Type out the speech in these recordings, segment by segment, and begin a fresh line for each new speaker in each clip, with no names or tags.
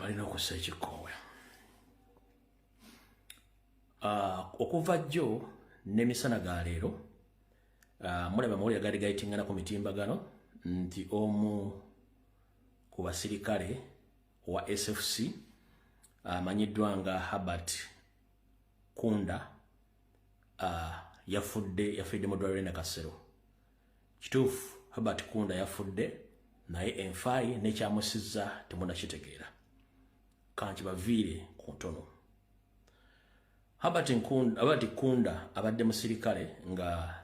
alina okussa ekikoowe. Okuva jjo n'emisana ga leero mulaba amawulire gaali gayitingana ku mitimbagano nti omu ku basirikale wa SFC amanyiddwa nga Herbert Kunda yafudde mu ddwaliro e Nakasero. Kituufu Herbert Kunda yafudde naye enfaayi n'ekyamusizza temunnakitegeera. Kankibaviire ku ntono. Herbert Kunda abadde musirikale nga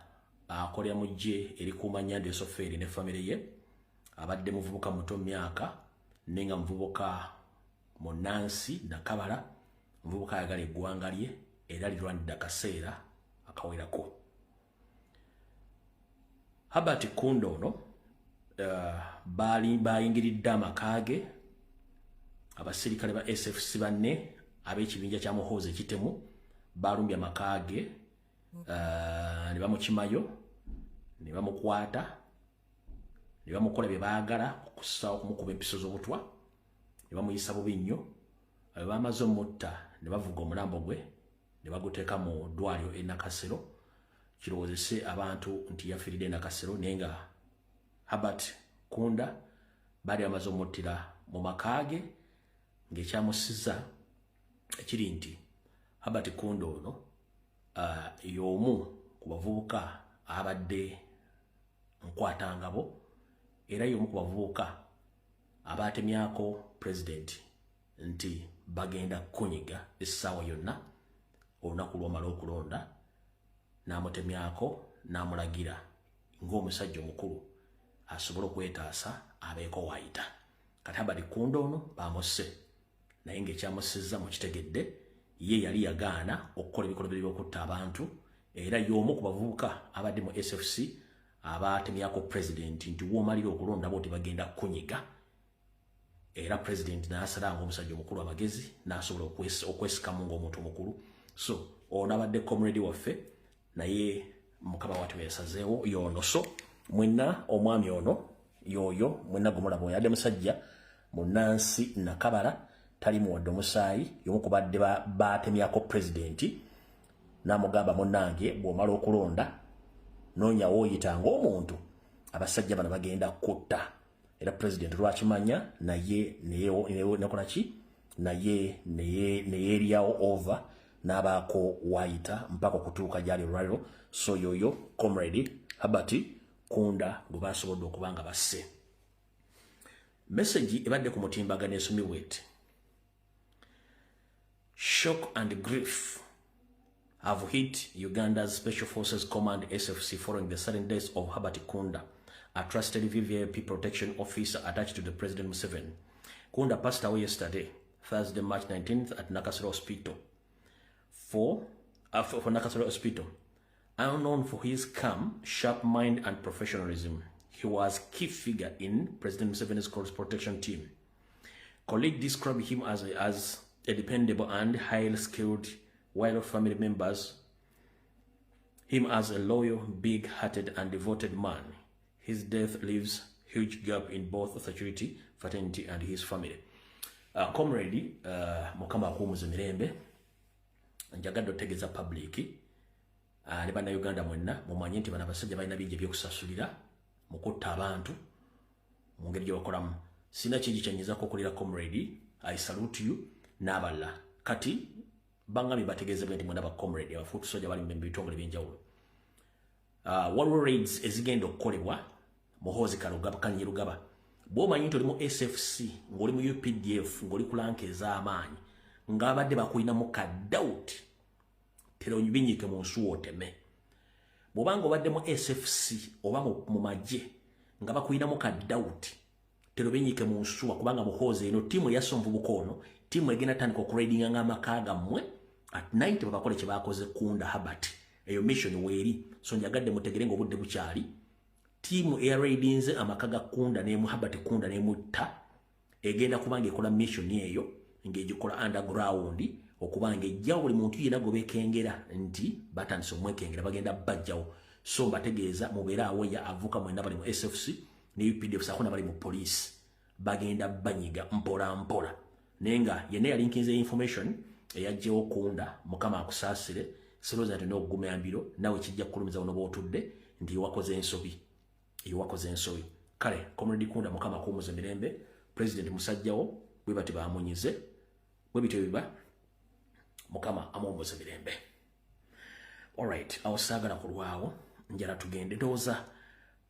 akolera mu ggye erikuuma Nnyanja Sofeeri ne famire ye. Abadde muvubuka muto myaka nenga muvubuka munansi nakabala, muvubuka ayagala eggwanga lye era lirwanidde akaseera akawerako. Herbert Kunda ono bayingiridde amaka ge abasirikale ba SFC banne ab'ekibinja kya Muhoozi Ekitemu balumbye amaka ge ne bamukimayo ne bamukwata ne bamukola bye baagala okussaawo okumukuba empiso z'obutwa ne bamuyisa bubi nnyo. Bamaze omutta ne bavuga omulambo gwe ne baguteeka mu ddwaliro e Nakasero kirowoozese abantu nti yafiiridde e Nakasero naye nga Herbert Kunda baali bamaze omuttira mu maka ge ng'ekyamusizza ekiri nti Herbert Kunda ono y'omu ku bavubuka abadde nkwatangabo era y'omu ku bavubuka abatemyako president nti bagenda kunyiga essaawa yonna olunaku lw'omala okulonda n'amutemyako n'amulagira ng'omusajja omukulu asobole okwetaasa abeeko waayita. Kati Herbert Kunda ono bamusse naye ng'ekyamusizza mukitegedde ye yali yagaana okukola ebikolwa by'okutta abantu era y'omu ku bavubuka abadde mu SFC abatemyako president nti w'omalira okulonda bo bagenda kunyiga era president n'asala ng'omusajja omukulu amagezi n'asobola okwesikamu ng'omuntu omukulu. So ono abadde comrade waffe naye mukama watu yasazeewo y'ono. So mwenna omwami ono yoyo mwenna gumulaba yadde musajja munansi nakabala tali muwadde omusaayi y'omu ku badde batemyako president n'amugamba munnange bw'omala okulonda noonya wooyitanga omuntu abasajja bano bagenda kutta era president lwakimanya naye nekolaki naye neyeeryawo over n'abaako waayita mpaka okutuuka gyali olwaliro. So yoyo comrade Herbert Kunda gwe basobodde okuba nga basse. Message ebadde ku mutimbagano esomibwa eti: shock and grief have hit Uganda's Special Forces Command SFC following the sudden death of Herbert Kunda, a trusted VVIP protection officer attached to the President Museveni. Kunda passed away yesterday, Thursday, March 19th at Nakasero Hospital. For Nakasero Hospital. Unknown for his calm, sharp mind and professionalism, he was a key figure in President Museveni's close protection team. Colleagues described him as a dependable and highly skilled, while family members him as a loyal, big-hearted and devoted man. His death leaves huge gap in both security, fraternity and his family. Comrade mukama akumuze mirembe njagadde otegeeza public ne bannayuganda mwenna mumanye nti bano abasajja balina bingi ebyokusasulira mu kutta abantu mu ngeri gye bakolamu. Sina kingi kyennyizako okulira comrade, I salute you n'abalala. Kati bangami bategeezebwa nti mwena ba comrade abafuutu soja bali mu bitongole by'enjawulo. Waliwo raids ezigenda okukolebwa Muhoozi Kanyerugaba. Bw'omanyi nti oli mu SFC ng'oli mu UPDF ng'oli ku lanka ez'amaanyi ng'abadde bakulinamu ka doubt tera onyibinyiike mu nsuwa oteme. Bw'obanga obadde mu SFC oba mu magye nga bakulinamu ka doubt tera obinyiike mu nsuwa kubanga Muhoozi eno ttiimu eyassa omuvubuka ono ttiimu egenda tandika okuraidinga ng'amaka gammwe at night babakole kye bakoze Kunda Herbert. Eyo mission weeri. So njagadde mutegere ng'obudde bukyali. Timu air raidinze amaka ga Kunda ne Herbert Kunda ne mutta egenda kubanga ekola mission eyo ng'egikola underground okubanga ejjawo buli muntu yenna gobekengera nti batandise omwekengera bagenda bajjawo. So bategeeza mubeera awo ya avuka mwenda bali mu SFC ne UPDF sakona bali mu police bagenda banyiga mpola mpola nenga yene yali nkinze information eyajjewo kunda mukama akusaasire siroza ati n'okuguma mbiro nawe kijja kulumiza ono botudde ndi wakoze ensobi kale community kunda mukama kumuze mirembe president musajjawo bwe bati bamunyize bwe bityo biba mukama amomboze mirembe. Alright, awasagala kulwawo njala tugende doza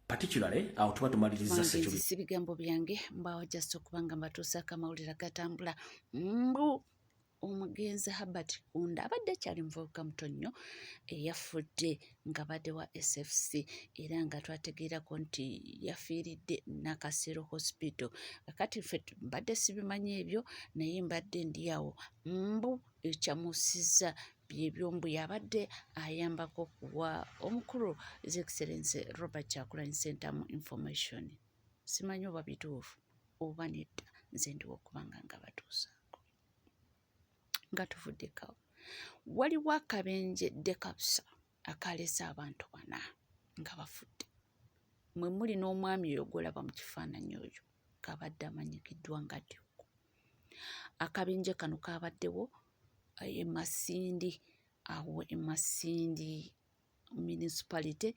particularly awo tuba tumaliriza
sekyuli sibigambo byange mbawo just okubanga mbatuusako amawulire gatambula mbu omugenzi Herbert Kunda abadde kyali muvubuka muto nnyo eyafudde nga badde wa SFC era nga twategeerako nti yafiiridde Nakasero Hospital. Kakati ffe mbadde sibimanyi ebyo naye mbadde ndi awo mbu ekyamusiza by'ebyombu yabadde ayambako kuwa omukulu His Excellency Robert Kyagulanyi Ssentamu information. Simanyi oba bituufu oba nedda, nze ndiwo okubanga nga batuusaako nga tuvuddeko. Waliwo akabenje Dekabusa akaleese abantu 4 nga bafudde. Mwe muli n'omwami oyo gwolaba mu kifaananyi oyo kabadde amanyikiddwa nga Ddyogo. Akabenje kano kabaddewo Masindi awo Masindi municipality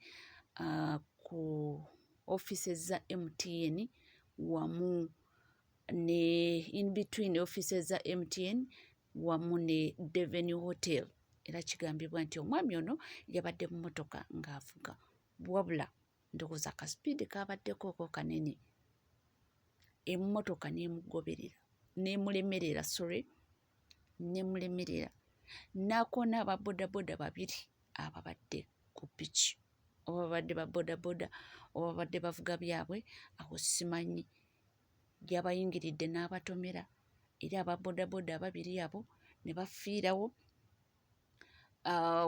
ku offices za MTN wamu ne in between offices za MTN wamu ne Devenue Hotel. Era kigambibwa nti omwami ono yabadde mu motoka ng'avuga wabula ndowooza ka speed kabaddeko ko kanene emmotoka nemulemerera nakona aba bodaboda 2 ababadde ku piki oba babadde ba bodaboda oba babadde bavuga byabwe aho simanyi yabayingiridde n'abatomera era aba bodaboda 2 abo ne bafiirawo.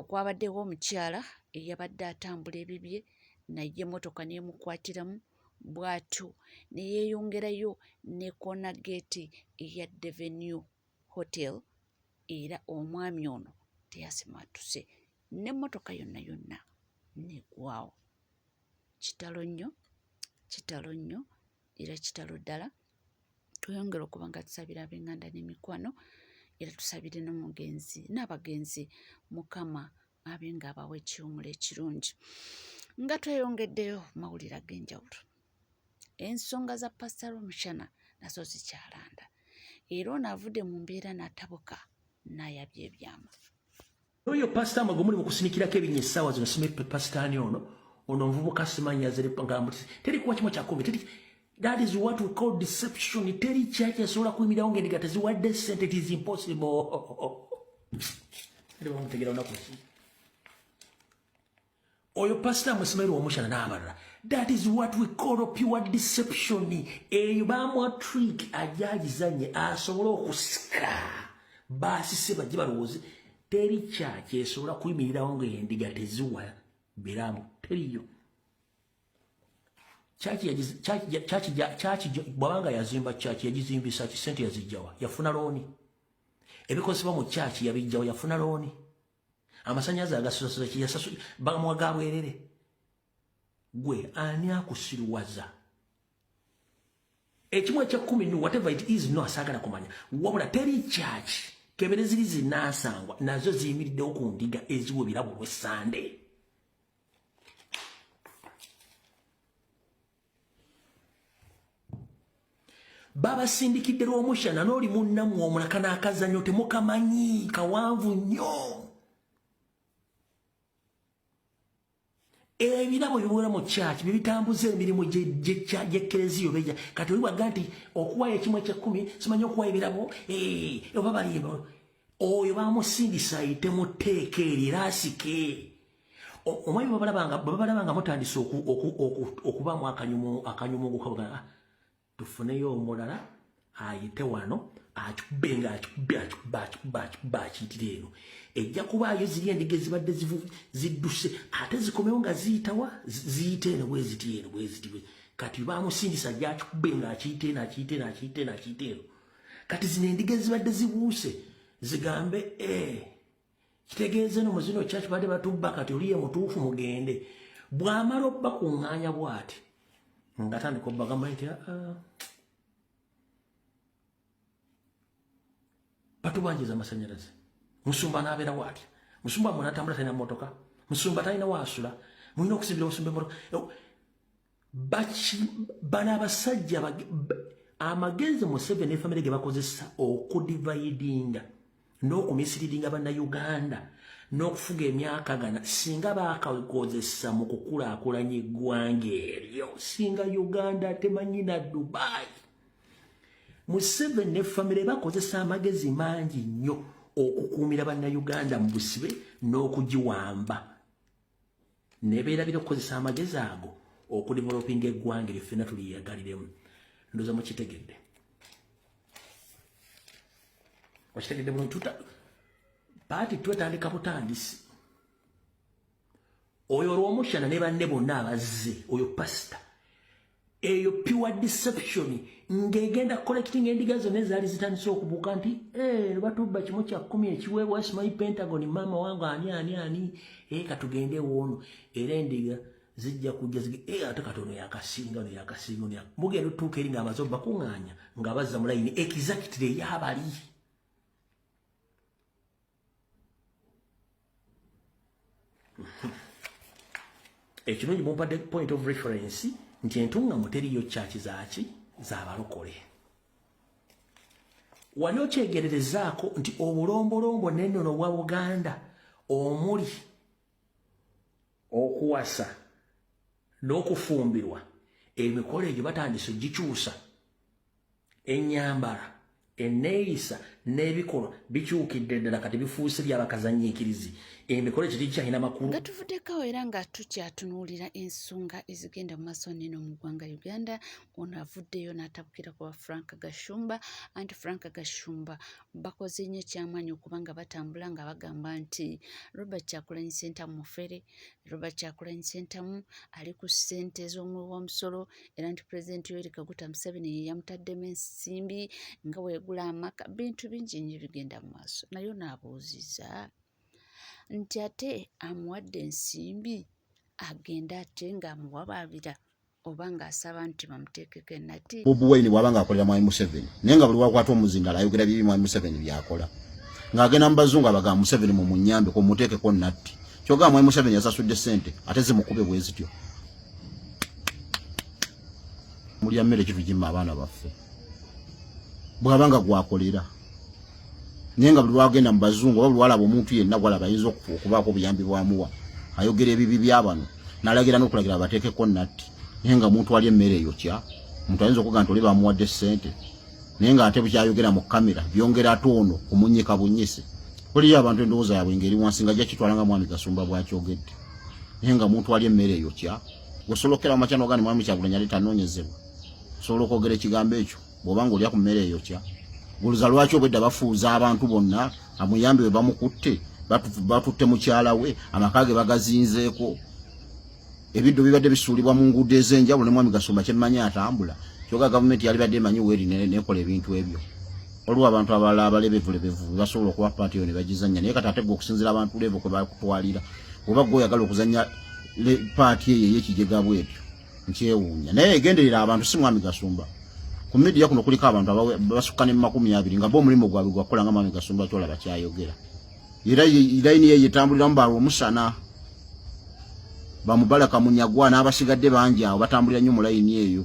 Kwabaddewo omukyala eyabadde atambula ebibye naye emmotoka nemukwatiramu bw'atyo ne yeeyongerayo ne kona gate eya Devenue Hotel era omwami ono teyasimatuse n'emmotoka yonna negwawo. Kitalo nnyo era kitalo ddala. Tweyongera okuba nga tusabira ab'enganda n'emikwano era tusabire n'abagenzi mukama abenga abawa ekiwumulo ekirungi. Nga tweyongeddeyo mawulire ag'enjawulo, ensonga za Pastor Omushana nazo zikyalanda era ono avudde mu mbeera n'atabuka n'ayabya ebyama.
Oyo pastor magomuli mu kusinikirako ebinnya essaawa zino simepe pastor ani ono nvubuka simanyi yazere ngambo teri kuwa kimu kyakumi teri. That is what we call deception. Teri kyaki asobola kuyimirawo ng'endiga teziwadde ssente. It is impossible. Teri bamutegera onaku ki oyo pastor Musemeru Omushana n'abalala. That is what we call pure deception. Eyo bamwa trick ajagizanye asobola okusika baasise bajje balowooze teri kyaki esobola kuyimirirawo ng'endiga teziwa biramu teriyo. Chachi bwanga yazimba chachi yagizimbisa kisente yazijjawa yafuna looni ebikozesebwa mu chachi yabijjawa yafuna looni amasanyaza agasosoza kiyasasu bagamwaga bwerere gwe ani akusiruwaza ekimwe kya 10 whatever it is no asagala kumanya wabula teri chachi kebereziri zinasangwa nazo ziyimiridde okundiga eziwo birabo lw'Essande. Baba sindikidde Omushana n'oli munnamu omulaka n'akazannyo temukamanyi kawanvu nnyo. Ebirabo biwera mu kyaki bibitambuza emirimu gy'ekkereziyo beja kati oli waga nti okuwaayo ekimu ekya10 simanyi okuwaayo ebirabo oba balimba oyo bamusindisa ayitemuteeka era asike. Omwami babalabanga mutandise okubaamu akanyumu okukabuga tufuneyo omulala ayite wano akikubenga akikuba akiyitira eno ejja kubaayo ziri endiga ezibadde zidduse ate zikomewo nga ziyitawa ziyite eno bweziti kati bamusindisa gyakikubenga akiyite eno kati zino endiga ezibadde zibuuse zigambe kitegeeze no muzino kyaki badde batubba kati oliye mutuufu mugende bw'amala obba kuŋŋaanya bw'ati nga tandika obbagamba nti batubanjiza amasanyalaze musumba nabeera waati musumba mwana atambula talina motoka musumba talina waasula mulina okusibira musumba motoka bana abasajja amagezi Museveni family ge bakozesa okudividinga n'okumisiriringa bannayuganda n'okufuga emyaka gana singa baakakozesa mu kukulaakulanya eggwanga eryo singa Uganda temanyi na Dubai. Museveni ne family bakozesa amagezi mangi nnyo okukuumira bannayuganda mu busibe n'okugiwamba ne beerabira okukozesa amagezi ago okudevelopinga eggwanga eryo ffenna tuliyagaliremu. Ndoza mukitegedde wakitegedde bulungi paati twetandika butandisi oyo olw'omushana ne banne bonna abazze oyo pasita eyo pure deception ng'egenda collecting endiga zonna ezaali zitandise okubuuka nti batubba kimu kya 10 ekiweebwa simanyi Pentagon mama wangu ani katugende woono era endiga zijja kujja ate katono yakasinga mugenda otuuka eri ng'amaze bakuŋŋaanya nga bazza mu layini exactly ey'abali. Ekirungi mumpadde point of reference nti entuŋŋamu teriyo kyaki zaaki z'abalokole. Wali okyegererezaako nti obulombolombo n'ennono bwa Buganda omuli okuwasa n'okufumbirwa emikolo egyo batandise gikyusa ennyambala enneeyisa n'ebikolwa bikyukidde ddala kati bifuuse byabakazanyiikirizi emikolo ekyo tekikyalina makulu.
Nga tuvuddeko era nga tukyatunuulira ensonga ezigenda mu maaso neno mu ggwanga Uganda. Ono avuddeyo n'atabukira ku Frank Gashumba anti Frank Gashumba bakoze nnyo ekyamaanyi okuba nga batambula nga bagamba nti Robert Kyagulanyi Ssentamu mufere, Robert Kyagulanyi Ssentamu ali ku ssente z'omuwi w'omusolo era nti Pulezidenti Yoweri Kaguta Museveni ye yamutaddemu ensimbi nga weegula amaka bintu bingi nnyo bigenda mu maaso. Naye n'abuuziza nti ate amuwadde ensimbi agenda ate ng'amuwabaabira oba ng'asaba nti bamuteekeko ennati.
Bobi Wine bw'abanga akolera Mwami Museveni naye nga buli wakwata omuzingala ayogera bibi Mwami Museveni byakola ng'agenda mu bazungu abagamba Museveni mumunyambe ko muteekeko nnatti kyogamba Mwami Museveni yasasudde ssente ate zimukube bwe zityo. Mulya mmere kitugimma abaana baffe bw'abanga gwakolera naye nga buli wagenda mu bazungu oba buli walaba omuntu yenna gwalaba ayinza okubaako obuyambi bwamuwa ayogera ebibi by'abano n'alagira n'okulagira bateekeko nnatti naye nga omuntu ali emmere eyo kya omuntu ayinza okuga nti oli bamuwadde ssente naye nga ate bukyayogera mu kamera byongera ate ono kumunyika bunyise oliyo abantu endowooza yaabwe ngeri wansi nga jakitwala nga Mwami Kasumba bwakyogedde naye nga omuntu ali emmere eyo kya osolokera mu makya n'ogani Mwami Kyagulanyi ali tanoonyezebwa osobola okwogera ekigambo ekyo bw'obanga olya ku mmere eyo kya guluza lwaki obwedda bafuuza abantu bonna amuyambi we bamukutte batutte mukyala we amaka ge bagazinzeeko ebiddo bibadde bisuulibwa mu nguudo ez'enjawulo ne Mwami Kasumba kyemmanyi atambula kyoga gavumenti yali badde emanyi weeri nekola ebintu ebyo olwo abantu abalala abalebevulebevu basobola okuba paati eyo ne bagizannya naye kati ate gwe okusinzira abantu levo kwe bakutwalira oba gwe oyagala okuzannya paati eyo ey'ekigega bwetyo nkyewuunya naye egenderera abantu si Mwami Kasumba ku media kuno kuliko abantu basukka ne 200 nga bo omulimu gwabwe gwakola nga Mwami Kasumba kyolaba kyayogera era layini ye yetambuliramu balwa omusana bamubalaka munyagwa n'abasigadde bangi awo batambulira nnyo mu layini eyo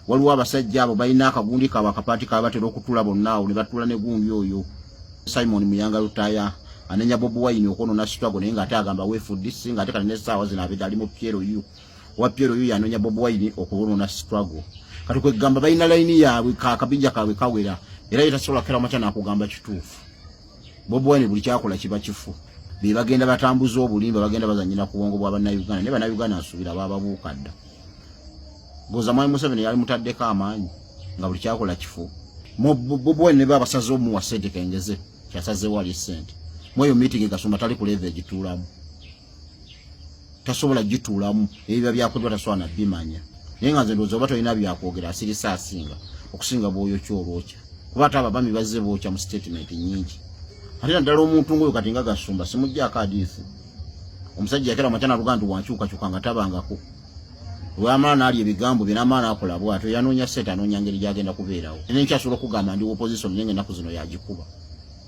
waliwo abasajja abo balina akagundi kaabwe akapaati kaabwe batera okutula bonna awo ne batula ne gundi oyo Simon Muyanga Lutaya anenya Bobi Wine okwonona struggle naye ng'ate agamba weefudisi ng'ate kati n'essaawa zino abedde ali mu Piero yu wa Piero yu yanoonya Bobi Wine okwonona struggle kati kwegamba balina layini yaabwe kakabijja kaabwe kawera era yetasobola kera makya n'akugamba kituufu. Bobi Wine buli kyakola kiba kifu be bagenda batambuza obulimba bagenda bazanyira ku bwongo bwa bannayuganda ne bannayuganda asuubira bababuuka dda goza Mwami Museveni yali mutaddeko amaanyi nga buli kyakola kifu. Bobi Wine ne babasaze omuwa ssente kengeze kyasazeewo ali ssente mweyo meeting Kasumba tali ku level egituulamu tasobola gituulamu ebyo byakoddwa tasobola nabimanya naye nga nze ndowooza oba tolina byakwogera asirisa asinga okusinga bw'oyo kyolwokya kuba ate ababami bazze bookya mu statement nnyingi ate naddala omuntu ng'oyo kati nga Kasumba simuggyako hadiisi omusajja yakera makyana luga nti wankyukakyuka nga tabangako lwamala n'ali ebigambo bye n'amala n'akola bw'atyo yanoonya ssente anoonya ngeri gy'agenda kubeerawo nenekyasobola okugamba ndi opposition naye nga ennaku zino yagikuba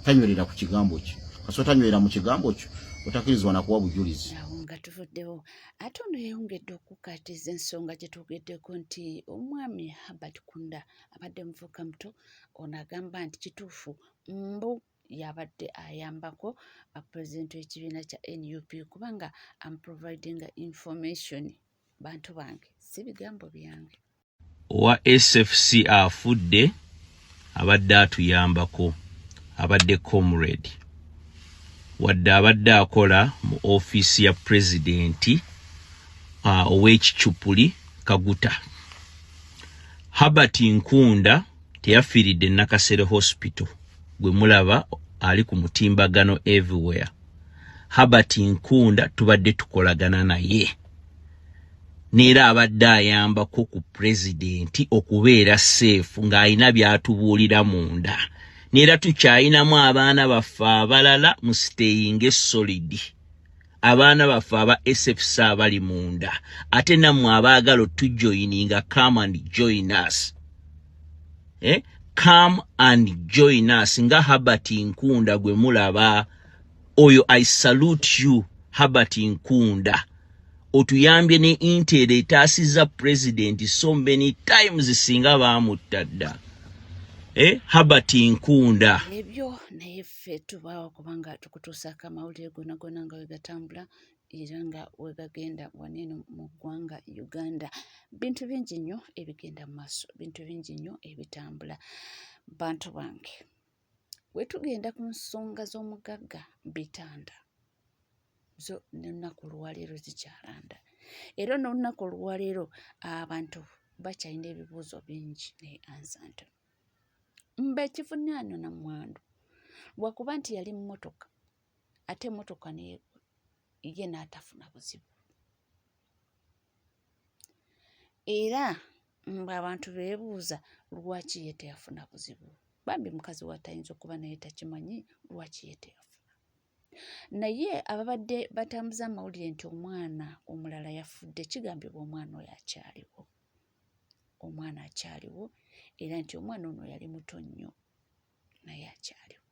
tanywerera ku kigambo kyo kaso tanywera mu kigambo kyo otakirizwa na kuwa bujulizi
nga tuvuddewo ate ono yeyongedde okukkaatiza ensonga gye twogeddeko nti omwami Herbert Kunda abadde muvubuka muto ono agamba nti kituufu mbu yabadde ayambako pulezidenti w'ekibiina kya NUP kubanga providing information bantu bange si bigambo byange
owa SFC afudde abadde atuyambako abadde comrade wadde abadde akola mu office ya presidenti ow'ekicupuli Kaguta. Herbert Nkunda teyafiiridde Nakasero Hospital gwe mulaba ali ku mutimbagano everywhere. Herbert Nkunda tubadde tukolagana naye neera abadde ayambako ku presidenti okubeera safe ng'alina byatubuulira munda. Neera tukyayinamu abaana baffe abalala mu staying solid. Abaana baffe aba SFC abali munda. Ate nammwe abaagala otujoyininga come and join us. Come and join us. Nga Herbert Nkunda gwe mulaba. Oyo I salute you Herbert Nkunda. Otuyambye ne Intel etaasiza president so many times singa baamutadda. Herbert Nkunda.
Ebyo naye ffe tubaawo kubanga tukutuusaako amawulire gonna nga wegatambula era nga wegagenda waneeno mu ggwanga Uganda. Bintu bingi nnyo ebigenda mu maaso, bintu bingi nnyo ebitambula. Bantu bange, wetugenda ku nsonga z'omugagga bitanda zo n'olunaku olwaleero zikyalanda. Era n'olunaku olwaleero abantu bakyalina ebibuuzo bingi naye ansanto. Mbe ekivunaano na mwandu lwakuba nti yali mmotoka ate emmotoka ye n'atafuna buzibu. Era mbe abantu beebuuza lwaki ye teyafuna buzibu. Bambi mukazi watayinza okuba naye takimanyi lwaki ye teyafuna. Naye ababadde batambuza amawulire nti omwana omulala yafudde kigambibwa omwana oyo akyaliwo. Omwana akyaliwo era nti omwana ono yali muto nnyo naye akyaliwo.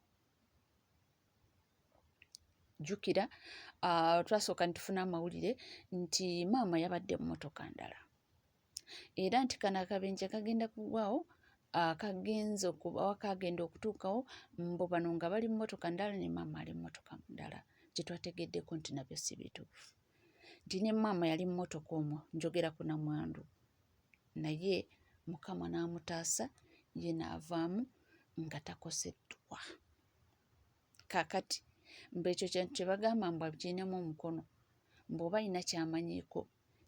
Jjukira twasooka ntufuna amawulire nti maama yabadde mu mmotoka ndala era nti kano akabenje kagenda kugwawo kagenza okuba kagenda okutuukawo mbo bano nga bali mu mmotoka ndala ne maama ali mu mmotoka ndala kye twategeddeko nti nabyo si bituufu. Nti ne maama yali mu mmotoka omwo njogera ku namwandu naye Mukama n'amutaasa ye n'avaamu nga takoseddwa. Kaakati mbe ekyo kye bagamba mbu abikirinamu omukono mbw'oba alina kyamanyiiko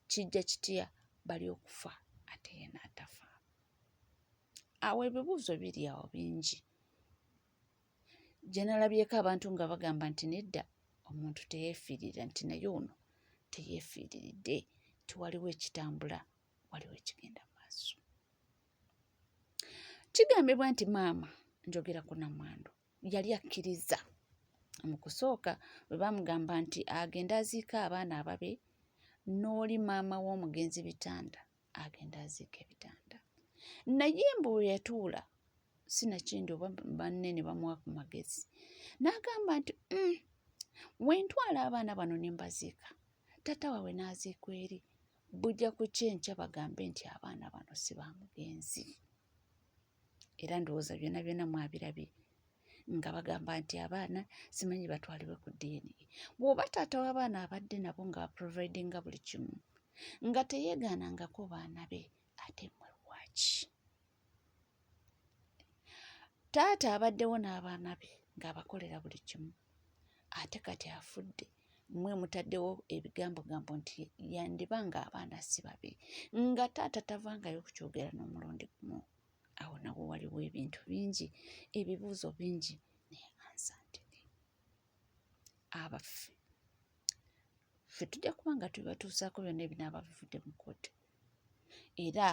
kijja kitya bali okufa ate ye n'atafa. Awo ebibuuzo biri awo bingi. Gye nalabyeko abantu nga bagamba nti nedda omuntu teyeefiirira nti naye ono teyeefiiriridde tiwaliwo ekitambula waliwo ekigenda maaso. Kigambibwa nti maama njogera ku namwandu yali akkiriza mu kusooka bwe bamugamba nti agenda aziika abaana ababe n'oli maama w'omugenzi bitanda agenda aziika ebitanda. Naye mbu bwe yatuula sinakindi oba banne ne bamuwa ku magezi n'agamba nti wentwala abaana bano ne mbaziika tata waabwe n'aziikwa eri bujja ku kyenkya bagambe nti abaana bano si ba mugenzi. Era ndowooza byonna byonna mwabirabye nga bagamba nti abaana simanyi batwalibwe ku DNA. Bw'oba taata w'abaana abadde nabo nga providinga buli kimu nga teyeegaanangako baana be ate mmwe lwaki? Taata abaddewo n'abaana be ng'abakolera buli kimu ate kati afudde mmwe mutaddewo ebigambogambo nti yandiba nga abaana si babe nga taata tavangayo kukyogera n'omulundi gumu. Awo nawo waliwo ebintu bingi ebibuuzo bingi naye ansantene abaffe ffe tujja kuba nga tubatuusaako byonna ebinaaba bivudde mu kkooti era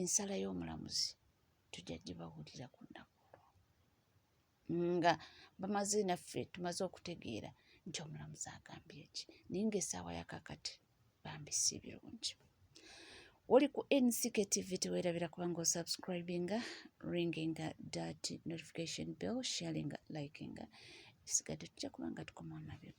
ensala y'omulamuzi tujja gibawulira ku nnaku nga bamaze naffe tumaze okutegeera nti omulamuzi agambye eki naye ng'essaawa yakakati bambi si birungi. oli ku NCK TV teweerabira kubanga osubscribinga, ringinga that notification bell, sharinga, likinga. Isigadde tujja kubanga tukoma nabyo.